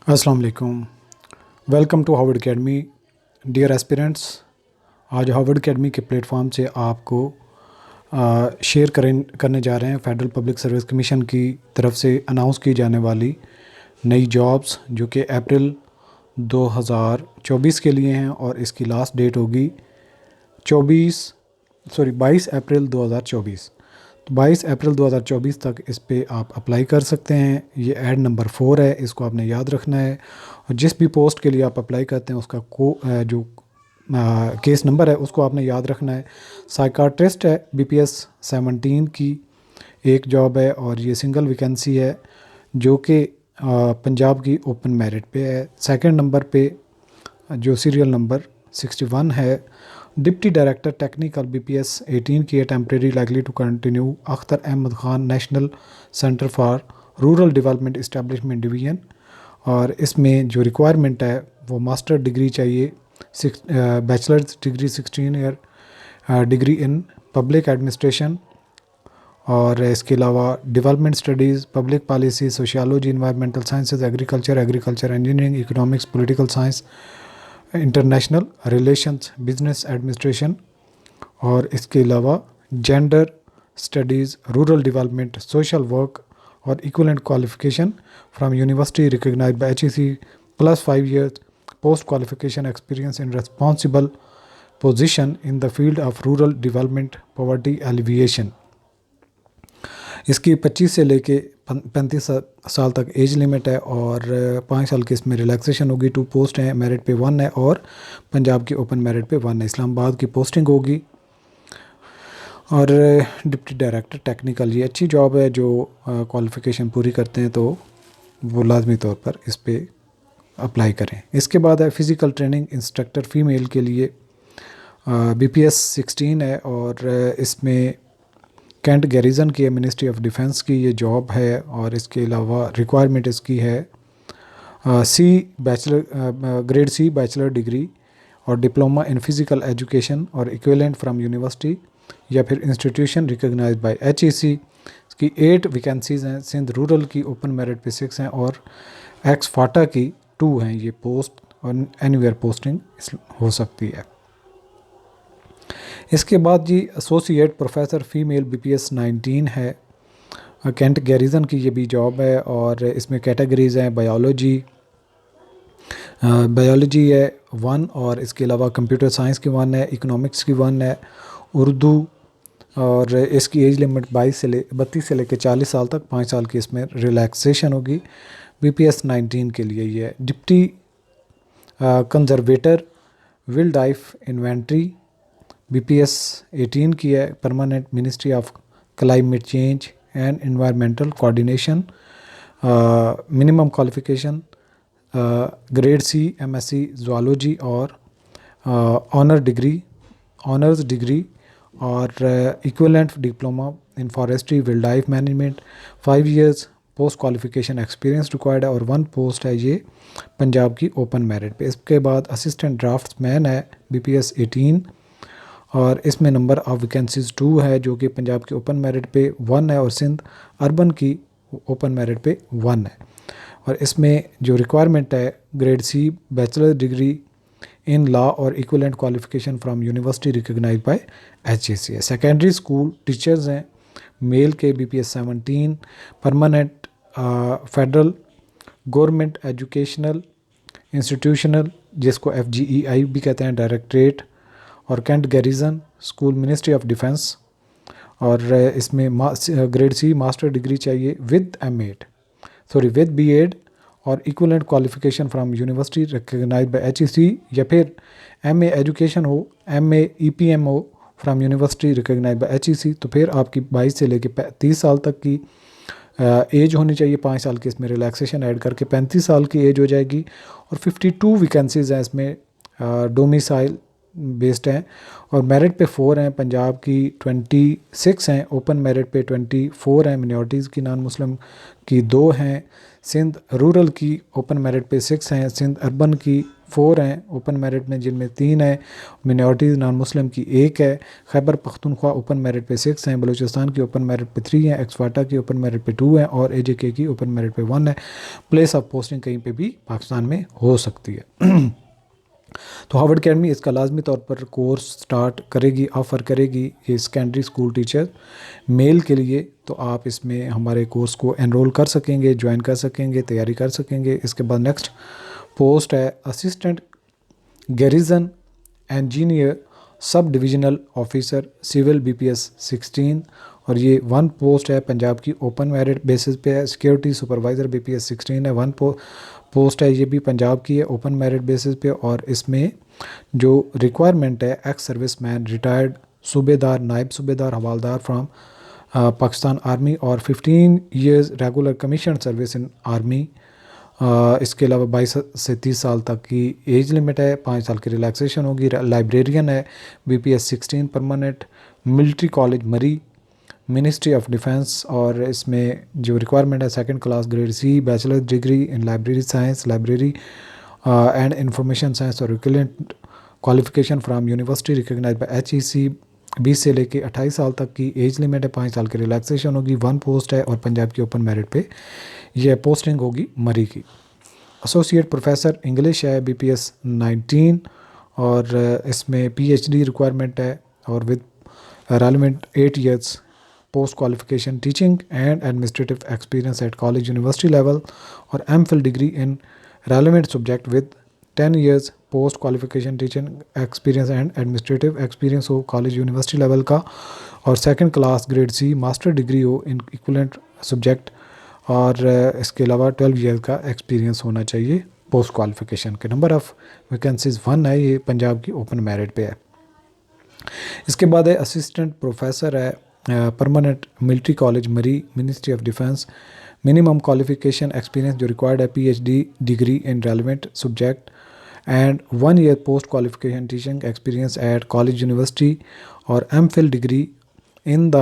अस्सलाम वालेकुम। Welcome to Harvard Academy. Dear aspirants, आज हार्वर्ड एकेडमी के प्लेटफॉर्म से आपको शेयर करने जा रहे हैं फेडरल पब्लिक सर्विस कमीशन की तरफ से अनाउंस की जाने वाली नई जॉब्स जो कि अप्रैल 2024 के लिए हैं और इसकी लास्ट डेट होगी 22 अप्रैल 2024। तो 22 अप्रैल 2024 तक इस पे आप अप्लाई कर सकते हैं। ये ऐड नंबर 4 है, इसको आपने याद रखना है। और जिस भी पोस्ट के लिए आप अप्लाई करते हैं उसका जो केस नंबर है उसको आपने याद रखना है। साइकाट्रिस्ट है, BPS 17 की एक जॉब है और ये सिंगल वैकेंसी है जो कि पंजाब की ओपन मेरिट पे है। सेकंड नंबर पे जो सीरियल नंबर 61 है, डिप्टी डायरेक्टर टेक्निकल BPS 18 की है, temporary likely to continue, Akhtar Ahmed Khan, national centre for rural development establishment division. और इसमें जो रिक्वायरमेंट है वो मास्टर डिग्री चाहिए, bachelors degree 16 year degree in public administration, और इसके अलावा development studies, public policy, sociology, environmental sciences, agriculture, engineering, economics, political science, international relations, business administration, और इसके अलावा gender studies, rural development, social work और equivalent qualification from university recognised by HEC plus 5 years post qualification experience in responsible position in the field of rural development, poverty alleviation. इसकी 25 से लेके 35 साल तक age limit है और 5 साल की इसमें रिलैक्सेशन होगी। 2 पोस्ट हैं, मेरिट पे 1 है और पंजाब की ओपन मेरिट पे 1 है। इस्लामाबाद की पोस्टिंग होगी। और डिप्टी डायरेक्टर टेक्निकल, ये अच्छी जॉब है, जो क्वालिफ़िकेशन पूरी करते हैं तो वो लाजमी तौर पर इस पर अप्लाई करें। इसके बाद है फ़िज़िकल ट्रेनिंग इंस्ट्रक्टर फ़ीमेल के लिए, BPS 16 है और इसमें कैंट गैरिजन की है, मिनिस्ट्री ऑफ डिफेंस की ये जॉब है। और इसके अलावा रिक्वायरमेंट इसकी है ग्रेड C बैचलर डिग्री और डिप्लोमा इन फिज़िकल एजुकेशन और इक्विवेलेंट फ्रॉम यूनिवर्सिटी या फिर इंस्टीट्यूशन रिकग्नाइज्ड बाय HEC। इसकी 8 वैकेंसीज़ हैं। सिंध रूरल की ओपन मेरिट पे 6 हैं और एक्स फाटा की 2 हैं ये पोस्ट, और एनीवेयर पोस्टिंग हो सकती है। इसके बाद जी एसोसिएट प्रोफेसर फ़ीमेल BPS 19 है, कैंट गैरिजन की ये भी जॉब है और इसमें कैटेगरीज़ हैं बायोलॉजी है 1, और इसके अलावा कंप्यूटर साइंस की 1 है, इकोनॉमिक्स की 1 है, उर्दू, और इसकी एज लिमिट 32 से लेकर 40 साल तक, 5 साल की इसमें रिलैक्सेशन होगी। BPS 19 के लिए ये है। Deputy conservator wild life inventory BPS 18 की है, permanent ministry of climate change and environmental coordination. Minimum qualification grade C MSc zoology और ऑनर्स डिग्री और equivalent diploma in forestry wild life management. 5 years post qualification experience required है और 1 post है ये पंजाब की open merit पे। इसके बाद असिस्टेंट ड्राफ्ट्समैन है BPS 18 और इसमें नंबर ऑफ वैकेंसीज 2 है, जो कि पंजाब की ओपन मेरिट पे 1 है और सिंध अर्बन की ओपन मेरिट पे 1 है। और इसमें जो रिक्वायरमेंट है grade C bachelor degree in law और equivalent qualification from university recognised by HEC है। सेकेंडरी स्कूल टीचर्स हैं मेल के BPS 17, permanent federal government educational institutional, जिसको FGEI भी कहते हैं, डायरेक्टरेट, और cantt garrison school ministry of defence. और इसमें ग्रेड C मास्टर डिग्री चाहिए विद BEd और equivalent qualification from university recognised by HEC, या फिर MA एजुकेशन हो, MA EPM हो from university recognised by HEC। तो फिर आपकी 22 से लेकर 30 साल तक की एज होनी चाहिए, 5 साल की इसमें रिलैक्सेशन ऐड करके 35 साल की एज हो जाएगी। और 52 वैकेंसीज़ हैं इसमें, डोमिसाइल बेस्ड हैं और मेरिट पे 4 हैं। पंजाब की 26 हैं, ओपन मेरिट पे 24 हैं, मिनॉरिटीज़ की नॉन मुस्लिम की 2 हैं। सिंध रूरल की ओपन मेरिट पे 6 हैं, सिंध अर्बन की 4 हैं ओपन मेरिट में, जिनमें 3 हैं मिनॉरिटीज़ नॉन मुस्लिम की 1 है। खैबर पख्तूनख्वा ओपन मेरिट पे 6 हैं, बलूचिस्तान की ओपन मेरिट पे 3 हैं, एक्सवाटा की ओपन मेरिट पे 2 हैं और AJK की ओपन मेरिट पे 1 है। प्लेस ऑफ पोस्टिंग कहीं पे भी पाकिस्तान में हो सकती है। तो हार्वर्ड अकेडमी इसका लाजमी तौर पर कोर्स स्टार्ट करेगी, ऑफ़र करेगी ये सेकेंडरी स्कूल टीचर मेल के लिए। तो आप इसमें हमारे कोर्स को एनरोल कर सकेंगे, ज्वाइन कर सकेंगे, तैयारी कर सकेंगे। इसके बाद नेक्स्ट पोस्ट है assistant garrison engineer sub divisional officer civil BPS 16 और ये 1 पोस्ट है पंजाब की ओपन मेरिट बेसिस पे है। सिक्योरिटी सुपरवाइज़र BPS 16 है, 1 पोस्ट है, ये भी पंजाब की है ओपन मेरिट बेसिस पे। और इसमें जो रिक्वायरमेंट है एक्स सर्विस मैन, रिटायर्ड सूबेदार, नायब सूबेदार, हवालदार फ्राम पाकिस्तान आर्मी और 15 years regular commission service in army. इसके अलावा 22 से 30 साल तक की एज लिमिट है, 5 साल की रिलैक्सेशन होगी। लाइब्रेरियन है BPS 16 permanent, military college Murree, ministry of defence. और इसमें जो रिक्वायरमेंट है 2nd class grade C, bachelor degree in library science, library and information science और equivalent qualification from university recognise by HEC। 20 से लेके 28 साल तक की एज लिमिट है, 5 साल की रिलैक्सेशन होगी। 1 पोस्ट है और पंजाब की ओपन मेरिट पे यह पोस्टिंग होगी मरी की। एसोसिएट प्रोफेसर इंग्लिश है BPS 19 और इसमें PhD रिक्वायरमेंट है और with relevant 8 years post qualification teaching and administrative experience at college university level और MPhil degree in relevant subject with 10 years post qualification teaching experience and administrative experience हो college university level का। और 2nd class grade C master degree हो इन equivalent subject और इसके अलावा 12 years का experience होना चाहिए पोस्ट क्वालिफिकेशन के। नंबर ऑफ़ वैकेंसीज 1 है, ये पंजाब की ओपन मेरिट पे है। इसके बाद है असिस्टेंट प्रोफेसर है permanent military college Murree, ministry of defence. Minimum qualification experience जो रिक्वायर्ड है PhD degree in relevant subject and 1 year post qualification teaching experience at college university और MPhil degree in the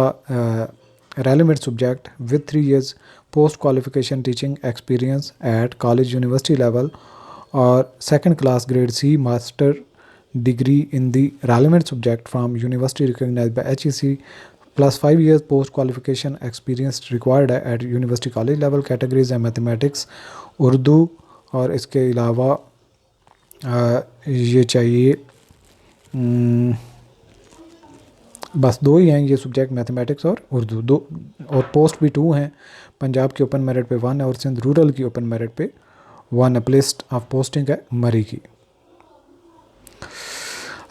relevant subject with 3 years post qualification teaching experience at college university level और 2nd class grade C master degree in the relevant subject from university recognised by HEC plus 5 years post qualification experience required है at university college level. Categories है mathematics, Urdu और इसके अलावा ये चाहिए बस 2 ही हैं ये सब्जेक्ट, मैथमेटिक्स और उर्दू 2 और पोस्ट भी 2 हैं। पंजाब की ओपन मेरिट पे 1 है और सिंध रूरल की ओपन मेरिट पे 1 है। प्लेस ऑफ पोस्टिंग है मरी की।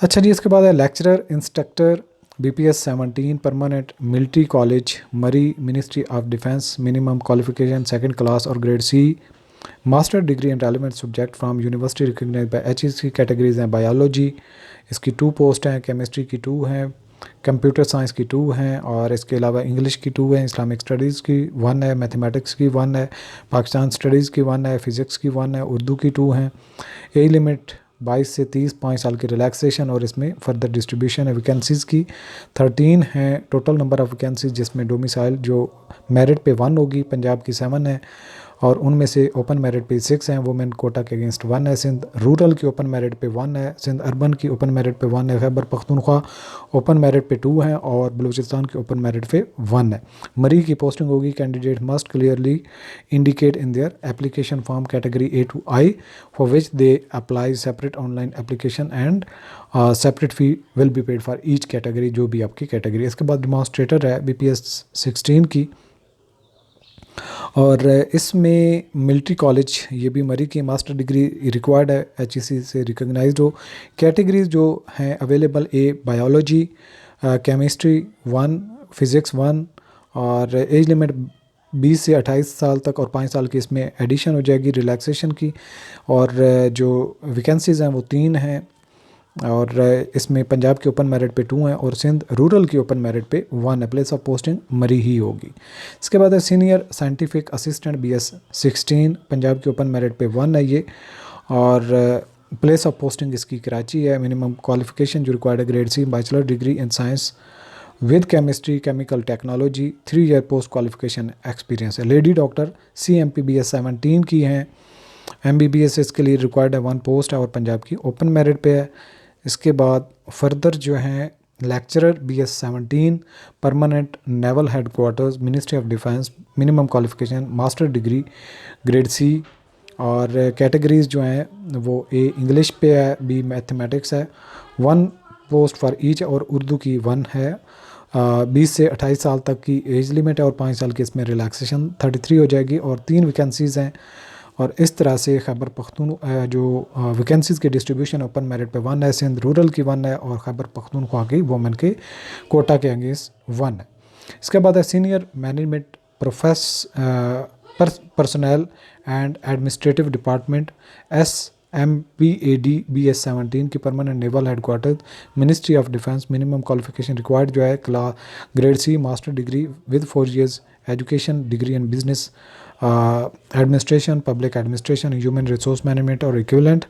अच्छा जी, इसके बाद है lecturer instructor BPS 17 permanent military college Murree, ministry of defence. Minimum qualification 2nd class और grade C, master degree in relevant subject from university recognised by HEC। Categories हैं बायोलॉजी, इसकी 2 पोस्ट हैं, केमिस्ट्री की 2 हैं, कंप्यूटर साइंस की 2 हैं और इसके अलावा इंग्लिश की 2 हैं, इस्लामिक स्टडीज़ की 1 है, मैथमेटिक्स की 1 है, पाकिस्तान स्टडीज़ की 1 है, फ़िज़िक्स की 1 है, उर्दू की 2 हैं। एज लिमिट 22 से 30, 5 साल की रिलैक्सेशन और इसमें फर्दर डिस्ट्रीब्यूशन है। वैकेंसीज़ की 13 हैं टोटल नंबर ऑफ़ वैकेंसीज, जिसमें डोमिसाइल जो मेरिट पे 1 होगी पंजाब की 7 है और उनमें से ओपन मेरिट पे 6 हैं। वुमेन कोटा के अगेंस्ट 1 है। सिंध रूरल की ओपन मेरिट पे 1 है, सिंध अर्बन की ओपन मेरिट पे 1 है, खैबर पख्तूनख्वा ओपन मेरिट पे 2 हैं और बलूचिस्तान की ओपन मेरिट पे 1 है। मरी की पोस्टिंग होगी candidate must clearly indicate in their application form category A to I for which they apply separate online application and separate fee will be paid for each category, जो भी आपकी category. इसके बाद डिमॉन्स्ट्रेटर है BPS 16 की और इसमें military college ये भी मरी की मास्टर डिग्री रिक्वायर्ड है, HEC से रिकग्नाइज्ड हो। कैटेगरीज जो हैं available A biology, chemistry 1, physics 1 और एज लिमिट 20 से 28 साल तक और 5 साल की इसमें एडिशन हो जाएगी रिलैक्सेशन की। और जो वैकेंसीज़ हैं वो 3 हैं और इसमें पंजाब की ओपन मेरिट पे 2 हैं और सिंध रूरल की ओपन मेरिट पे 1 है। प्लेस ऑफ पोस्टिंग मरी ही होगी। इसके बाद है senior scientific assistant BS 16 Punjab की ओपन मेरिट पे 1 है ये और प्लेस ऑफ पोस्टिंग इसकी कराची है। मिनिमम क्वालिफिकेशन जो रिक्वायर्ड है grade C, bachelor degree in science with chemistry chemical technology, 3 year post qualification experience है। लेडी डॉक्टर CMP BS 17 की हैं MBBS इसके लिए रिक्वायर्ड है 1 पोस्ट है और पंजाब की ओपन मेरिट पे है। इसके बाद फर्दर जो हैं lecturer BS 17 permanent naval headquarters ministry of defence, minimum qualification master degree grade C, और कैटेगरीज जो हैं वो A इंग्लिश पे है, B मैथमेटिक्स है, 1 पोस्ट फॉर ईच, और उर्दू की 1 है। 20 से 28 साल तक की एज लिमिट है और 5 साल की इसमें रिलैक्सेशन 33 हो जाएगी, और 3 वैकेंसीज़ हैं। और इस तरह से खैबर पख्तून जो वैकेंसीज़ के डिस्ट्रीब्यूशन ओपन मेरिट पे 1 है, सिंध रूरल की 1 है, और खैबर पख्तूनख्वा की वुमेन के कोटा के अगेंस्ट 1 है। इसके बाद है senior management personal and administrative department SMPAD BS 17 की permanent naval headquarter ministry of defence, minimum qualification required जो है grade C master degree with 4 years education degree in business administration, public administration, human resource management और equivalent,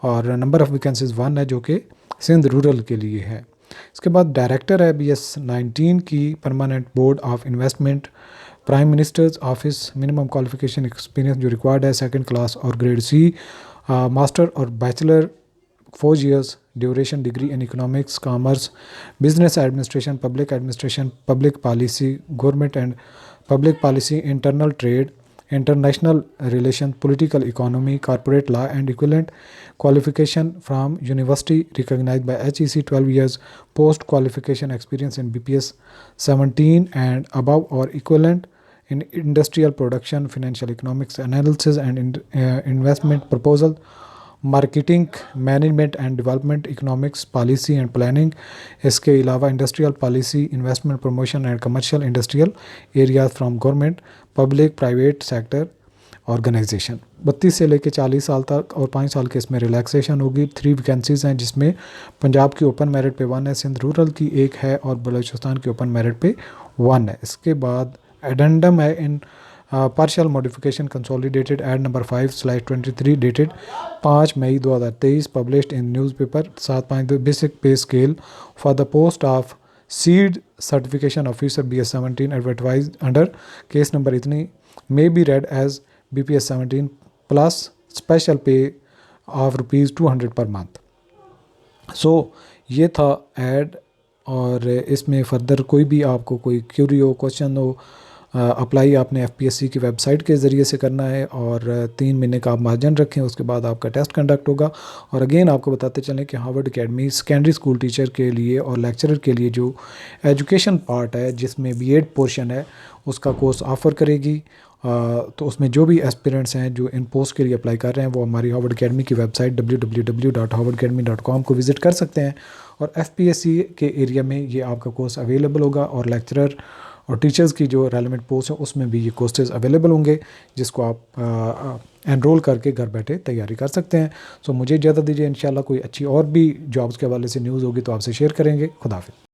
और number of vacancies 1 है जो कि Sindh rural के लिए है। इसके बाद डायरेक्टर है BS 19 की permanent board of investment, prime minister's office, minimum qualification experience जो रिक्वायर्ड है 2nd क्लास और ग्रेड C, मास्टर और bachelor 4 years duration degree in economics, commerce, business administration, public policy, government and public policy, internal trade, international relation, political economy, corporate law and equivalent qualification from university recognized by HEC 12 years post qualification experience in BPS 17 and above or equivalent in industrial production, financial economics analysis and investment proposal, marketing management and development, economics policy and planning। इसके अलावा industrial policy, investment promotion and commercial industrial areas from government, public private sector organisation. 32 से लेकर 40 साल तक और 5 साल के इसमें रिलैक्सेशन होगी। 3 वैकेंसीज़ हैं जिसमें पंजाब की ओपन मेरिट पे 1 है, सिंध रूरल की 1 है और बलूचिस्तान की ओपन मेरिट पे 1 है। इसके बाद एडेंडम है in partial modification consolidated ad number 5/23 dated 5 May 2023 published in newspaper 752 basic pay scale for the post of seed certification officer BS 17 advertise under case number इतनी may be read as BPS 17 plus special pay of ₹200 per month. सो ये था add, और इसमें further कोई भी आपको कोई Curie हो, क्वेश्चन हो, अप्लाई आपने FPSC की वेबसाइट के ज़रिए से करना है, और 3 महीने का आप मार्जिन रखें, उसके बाद आपका टेस्ट कंडक्ट होगा। और अगेन आपको बताते चलें कि Harvard academy secondary school teacher के लिए और लेक्चरर के लिए जो एजुकेशन पार्ट है जिसमें BEd पोर्शन है उसका कोर्स ऑफ़र करेगी। तो उसमें जो भी एस्पिरेंट्स हैं जो इन पोस्ट के लिए अप्लाई कर रहे हैं वो हमारी हार्वर्ड अकेडमी की वेबसाइट www.harvardacademy.com को विज़िट कर सकते हैं, और FPSC के एरिया में ये आपका कोर्स अवेलेबल होगा, और लेक्चरर और टीचर्स की जो रेलेवेंट पोस्ट है उसमें भी ये कोर्सेज अवेलेबल होंगे जिसको आप एनरोल करके घर बैठे तैयारी कर सकते हैं। सो मुझे इजाज़त दीजिए, इंशाल्लाह कोई अच्छी और भी जॉब्स के हवाले से न्यूज़ होगी तो आपसे शेयर करेंगे। खुदा हाफिज़।